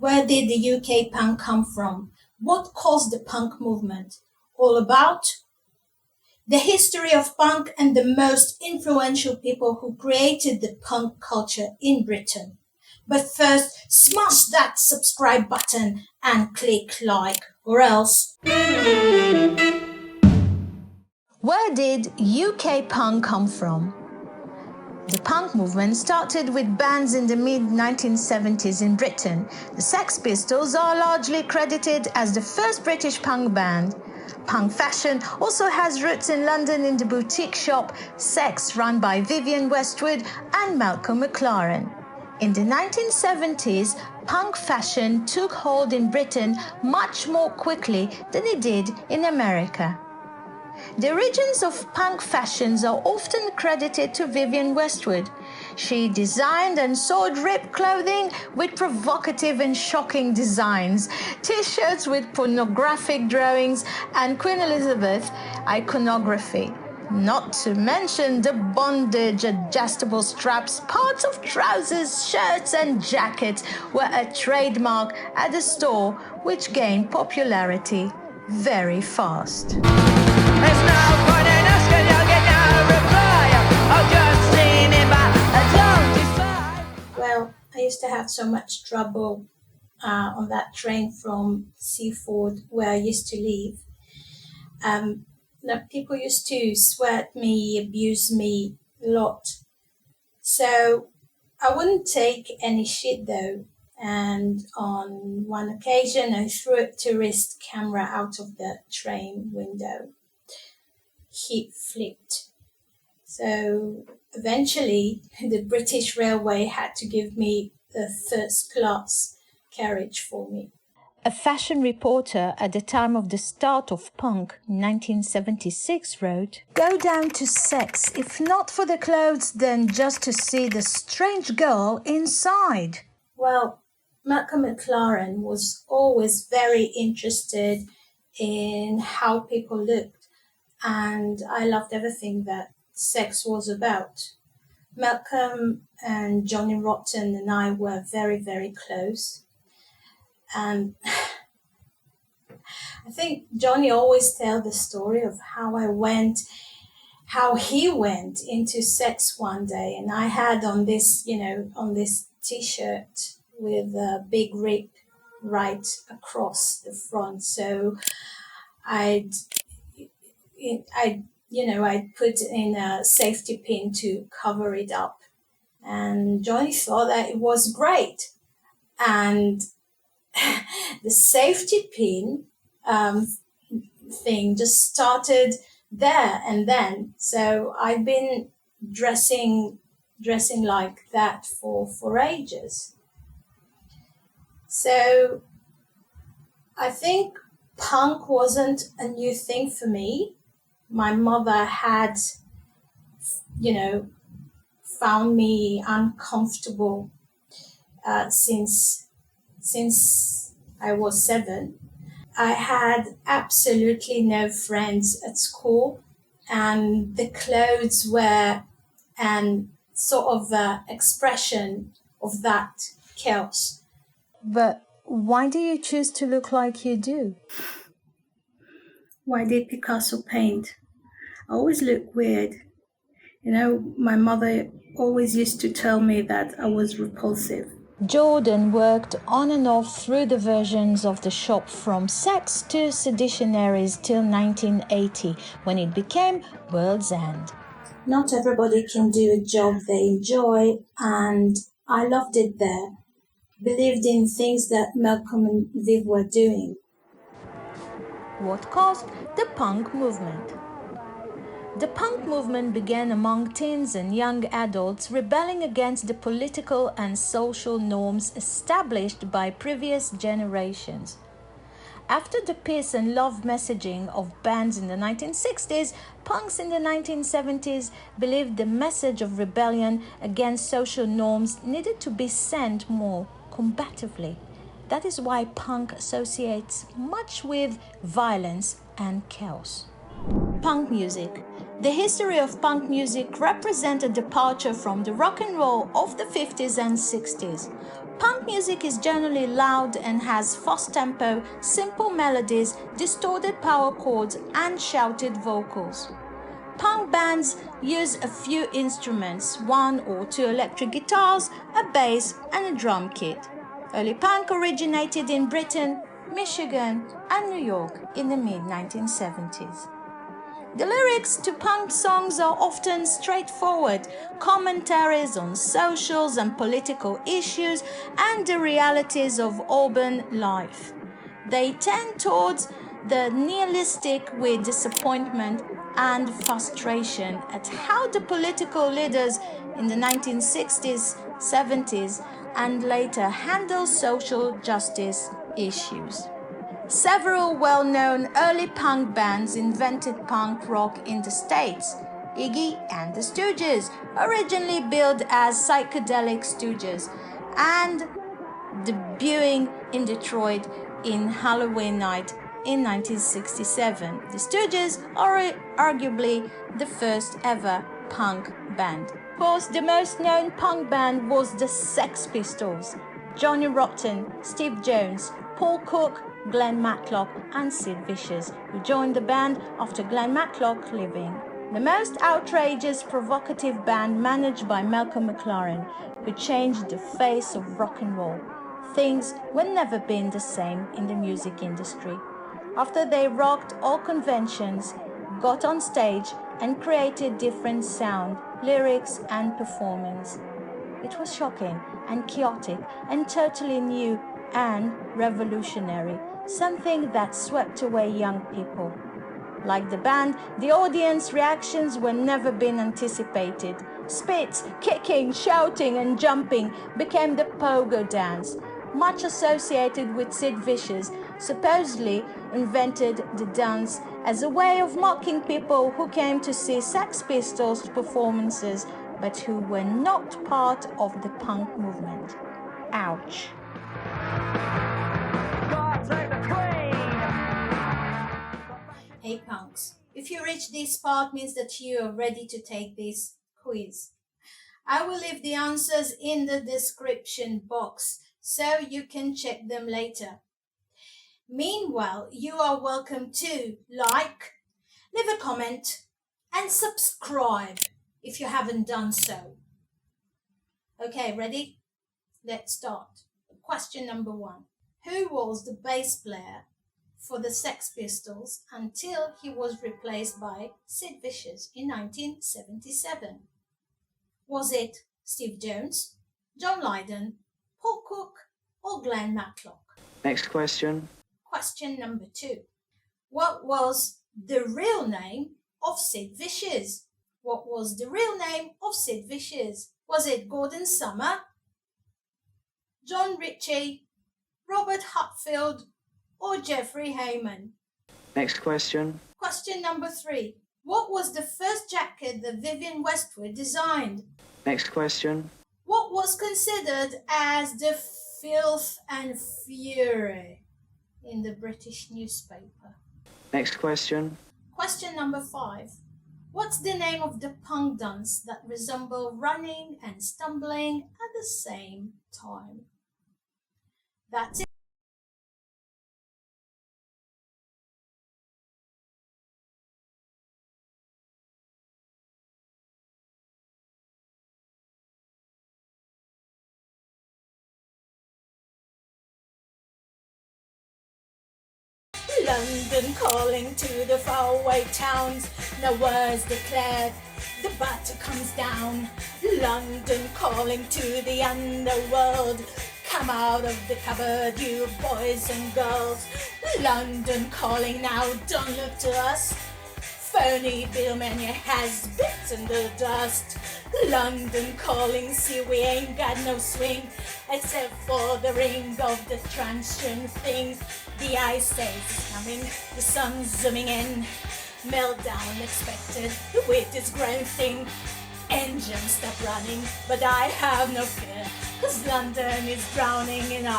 Where did the UK punk come from? What caused the punk movement? All about the history of punk and the most influential people who created the punk culture in Britain. But first, smash that subscribe button and click like, or else. Where did UK punk come from? The punk movement started with bands in the mid-1970s in Britain. The Sex Pistols are largely credited as the first British punk band. Punk fashion also has roots in London in the boutique shop Sex, run by Vivienne Westwood and Malcolm McLaren. In the 1970s, punk fashion took hold in Britain much more quickly than it did in America. The origins of punk fashions are often credited to Vivienne Westwood. She designed and sold ripped clothing with provocative and shocking designs, t-shirts with pornographic drawings, and Queen Elizabeth iconography. Not to mention the bondage, adjustable straps, parts of trousers, shirts, and jackets were a trademark at the store, which gained popularity very fast. It's no point in asking, you'll get no reply. I've just seen it, but I don't decide. Well, I used to have so much trouble on that train from Seaford, where I used to live. People used to swear at me, abuse me a lot. So I wouldn't take any shit though. And on one occasion, I threw a tourist camera out of the train window. He flipped. So eventually, the British Railway had to give me a first class carriage for me. A fashion reporter at the time of the start of punk in 1976 wrote, "Go down to Sex, if not for the clothes, then just to see the strange girl inside." Well, Malcolm McLaren was always very interested in how people looked, and I loved everything that sex was about. Malcolm and Johnny Rotten and I were very, very close. And I think Johnny always tells the story of how he went into sex one day, and I had on this t-shirt with a big rip right across the front. So I'd put in a safety pin to cover it up, and Johnny thought that it was great. And the safety pin thing just started there and then. So I've been dressing like that for ages. So I think punk wasn't a new thing for me. My mother had, found me uncomfortable since I was 7. I had absolutely no friends at school, and the clothes were an sort of expression of that chaos. But why do you choose to look like you do? Why did Picasso paint? I always look weird. My mother always used to tell me that I was repulsive. Jordan worked on and off through the versions of the shop from Sex to Seditionaries till 1980, when it became World's End. Not everybody can do a job they enjoy, and I loved it there. Believed in things that Malcolm and Viv were doing. What caused the punk movement? The punk movement began among teens and young adults rebelling against the political and social norms established by previous generations. After the peace and love messaging of bands in the 1960s, punks in the 1970s believed the message of rebellion against social norms needed to be sent more combatively. That is why punk associates much with violence and chaos. Punk music. The history of punk music represents a departure from the rock and roll of the 50s and 60s. Punk music is generally loud and has fast tempo, simple melodies, distorted power chords, and shouted vocals. Punk bands use a few instruments, 1 or 2 electric guitars, a bass, and a drum kit. Early punk originated in Britain, Michigan, and New York in the mid-1970s. The lyrics to punk songs are often straightforward, commentaries on socials and political issues and the realities of urban life. They tend towards the nihilistic with disappointment and frustration at how the political leaders in the 1960s, 70s, and later handled social justice issues. Several well-known early punk bands invented punk rock in the States. Iggy and the Stooges, originally billed as Psychedelic Stooges, and debuting in Detroit in Halloween Night in 1967. The Stooges are arguably the first ever punk band. Of course, the most known punk band was the Sex Pistols. Johnny Rotten, Steve Jones, Paul Cook, Glenn Matlock, and Sid Vicious, who joined the band after Glenn Matlock leaving. The most outrageous, provocative band managed by Malcolm McLaren, who changed the face of rock and roll. Things were never been the same in the music industry. After they rocked all conventions, got on stage, and created different sound, lyrics, and performance. It was shocking and chaotic and totally new and revolutionary, something that swept away young people. Like the band, the audience reactions were never been anticipated. Spits, kicking, shouting, and jumping became the pogo dance, much associated with Sid Vicious, supposedly invented the dance as a way of mocking people who came to see Sex Pistols performances but who were not part of the punk movement. Ouch. Hey punks, if you reach this part means that you are ready to take this quiz. I will leave the answers in the description box so you can check them later. Meanwhile, you are welcome to like, leave a comment, and subscribe if you haven't done so. Okay, ready? Let's start. Question number 1. Who was the bass player for the Sex Pistols until he was replaced by Sid Vicious in 1977? Was it Steve Jones, John Lydon, Paul Cook, or Glenn Matlock? Next question. Question number 2. What was the real name of Sid Vicious? What was the real name of Sid Vicious? Was it Gordon Summer, John Ritchie, Robert Hatfield, or Jeffrey Heyman? Next question. Question number 3. What was the first jacket that Vivienne Westwood designed? Next question. What was considered as the filth and fury in the British newspaper? Next question. Question number 5. What's the name of the punk dance that resemble running and stumbling at the same time? That's it. London calling to the faraway towns. No words declared, the batter comes down. London calling to the underworld. Come out of the cupboard, you boys and girls. London calling now, don't look to us. Phony billman, you has bitten the dust. London calling, see we ain't got no swing except for the ring of the transient thing. The ice age is coming, the sun's zooming in. Meltdown expected, the wind is growing. Engines stop running, but I have no fear, 'cause London is drowning in ice.